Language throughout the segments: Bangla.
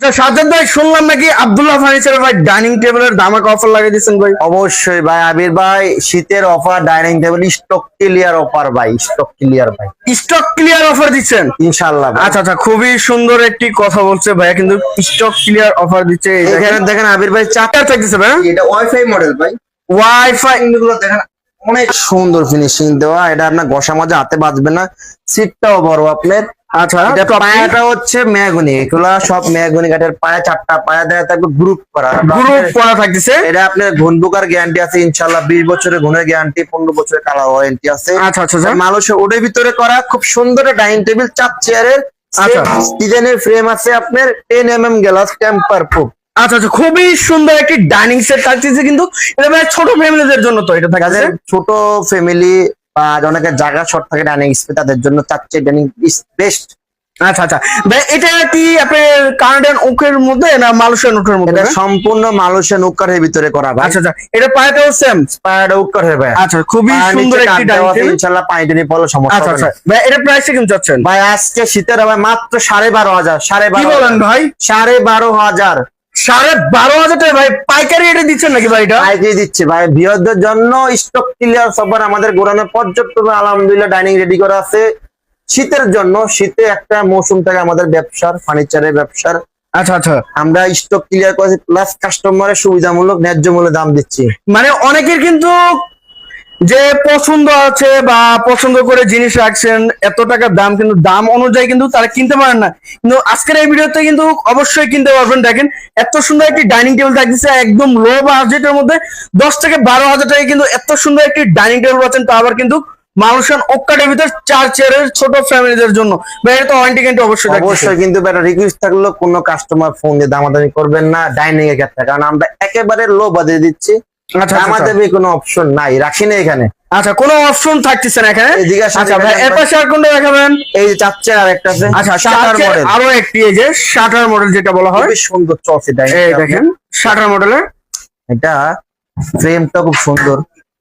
আচ্ছা সাজ্জাদ ভাই, শুনলাম নাকি আব্দুল্লাহ ফার্নিচার ভাই ডাইনিং টেবিলের ধামাকা অফার লাগিয়ে দিচ্ছেন ভাই। অবশ্যই ভাই আবির ভাই, শীতের offer dining table stock clear offer ভাই, স্টক ক্লিয়ার ভাই, স্টক ক্লিয়ার অফার দিচ্ছেন? ইনশাআল্লাহ ভাই। আচ্ছা আচ্ছা, খুবই সুন্দর একটি কথা বলছে ভাইয়া, কিন্তু স্টক ক্লিয়ার অফার দিচ্ছে। এই এখানে দেখেন আবির ভাই, চারটা থাকতেছে ভাই, এটা ওয়াইফাই মডেল ভাই, ওয়াইফাই গুলো দেখেন অনেক সুন্দর ফিনিশিং দেওয়া, এটা আপনার ঘষা মাজা হাতে বাজবে না, সিটটাও বড় আপনার। আচ্ছা, এটা পায়াটা হচ্ছে মেহগনি, এগুলা সব মেহগনি কাঠের পায়া, চারটা পায়া দেওয়া থাকবে গ্রুপ করা, গ্রুপ করা থাকতেছে। এটা আপনার ঘুণ ঢোকার গ্যারান্টি আছে ইনশাআল্লাহ, 20 বছরের ঘুণের গ্যারান্টি, 15 বছরের কালার ওয়ারেন্টি আছে। আচ্ছা আচ্ছা আচ্ছা। মানুষের ওটার ভিতরে করা খুব সুন্দর ডাইনিং টেবিল, 4 চেয়ারের আচ্ছা। ডিজাইনের ফ্রেম আছে আপনার, 10 mm গ্লাস, টেম্পার প্রুফ। আচ্ছা আচ্ছা, খুবই সুন্দর একটি ডাইনিং সেট থাকতেছে, কিন্তু এটা ভাই ছোট ফ্যামিলিদের জন্য তো এটা থাকতেছে। যাদের ছোট ফ্যামিলি বা অনেকের জায়গা শর্ট থাকে ডাইনিং স্পেস, তাদের জন্য 4 চেয়ার ডাইনিং বেস্ট। আচ্ছা আচ্ছা ভাই, এটা কি আপনার কানাডিয়ান ওকের মধ্যে না মালয়েশিয়ান ওকের মধ্যে? এটা সম্পূর্ণ মালয়েশিয়ান উকারের ভিতরে করা ভাই। আচ্ছা আচ্ছা, এটা পায়াটাও সেম? পায়াটা উকার হবে ভাই। আচ্ছা, খুবই সুন্দর একটি ডাইনিং টেবিল ইনশাআল্লাহ, পানি টানি পড়লে সমস্যা আচ্ছা হবে আচ্ছা না ভাই, এটা প্রাইসটা কেমন চাচ্ছেন? ভাই। আজকে শীতের হবে মাত্র 12,500। কি বলেন ভাই? 12,500 12,500 টাকা ভাই, পাইকারি রেটে দিচ্ছেন নাকি ভাই এটা? পাইকারি দিচ্ছে ভাই বিয়রদের জন্য। স্টক ক্লিয়ার সবার আমাদের গোডাউনে পর্যাপ্ত আলহামদুলিল্লাহ ডাইনিং রেডি করা আছে শীতের জন্য। শীতে একটা মৌসুম থাকে আমাদের ব্যবসার, ফার্নিচারের ব্যবসার। আচ্ছা আচ্ছা, আমরা স্টক ক্লিয়ার করেছি, প্লাস কাস্টমারের সুবিধামূলক ন্যায্য মূল্যে দাম দিচ্ছি। মানে অনেকের কিন্তু যে পছন্দ আছে বা পছন্দ করে জিনিস রাখছেন, এত টাকার দাম, কিন্তু দাম অনুযায়ী কিন্তু তারা কিনতে পারেন না, কিন্তু আজকের এই ভিডিওতে কিন্তু অবশ্যই কিনতে পারবেন। দেখেন এত সুন্দর একটি ডাইনিং টেবিল থাকতেছে একদম লো বাজেটের মধ্যে, 10 থেকে 12,000 টাকায় কিন্তু এত সুন্দর একটি ডাইনিং টেবিল পাচ্ছেন, তা আবার কিন্তু মালয়েশিয়ান ওক্কাটের ভিতর 4 চেয়ারের ছোট ফ্যামিলিদের জন্য। ভাই এটা তো ওয়ারেন্টি গ্যারান্টি অবশ্যই থাকতেছে। অবশ্যই, কিন্তু একটা রিকোয়েস্ট থাকলো কোনো কাস্টমার ফোন দিয়ে দামাদামি করবেন না ডাইনিং এর ক্ষেত্রে, কারণ আমরা একেবারে লো বাজেট দিচ্ছি। আচ্ছা আমাদের কোনো অপশন নাই, রাখি না এখানে। আচ্ছা, কোনো অপশন থাকতেছে না এখানে? এদিকে আসেন, আচ্ছা ভাই, এর পাশে আর কোনটা দেখাবেন? এই 4 চেয়ার আর একটা আছে। আচ্ছা, শাটার মডেল, আরো একটি, এই যে শাটার মডেল যেটা বলা হয়, খুবই সুন্দর চলছে ডাইনিং। এই দেখেন শাটার মডেলের এটা ফ্রেমটা খুব সুন্দর,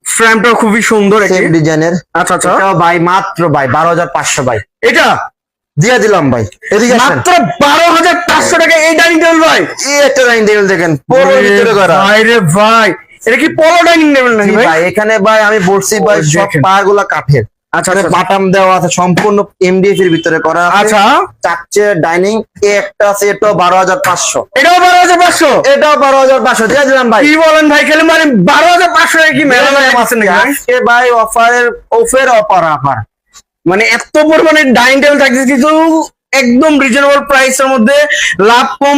ফ্রেমটা খুবই সুন্দর সেম একটি। ডিজাইনের। আচ্ছা আচ্ছা, এটাও ভাই মাত্র ভাই 12,500 ভাই, এটা দিয়ে দিলাম ভাই। এদিকে আসেন, মাত্র 12,500 টাকা এই ডাইনিং টেবিল ভাই। এই একটা ডাইনিং টেবিল দেখেন পোলোর ভিতরে করা। ভাই রে ভাই, এটা কি পোলো ডাইনিং টেবিল নাকি জি ভাই? ভাই, এখানে ভাই আমি বলছি ভাই সব দেখেন। পাগুলা কাঠের। আচ্ছা আচ্ছা, আচ্ছা বাটাম দেওয়া আছে, সম্পূর্ণ এমডিএফ এর ভিতরে করা আছে। আচ্ছা, 4 চেয়ার ডাইনিং, একটা আছে, এটাও 12,500। এটাও 12,500? এটাও 12,500 দিয়ে দিলাম ভাই। কি বলেন ভাই, খালি মানে 12,500 টাকা কি মেলা মেলা পাচ্ছেন নাকি ভাই? আজকে ভাই অফারের অফার। মানে এত পরিমাণে ডাইনিং টেবিল থাকছে, কিন্তু একদম রিজনেবল প্রাইসের মধ্যে, লাভ কম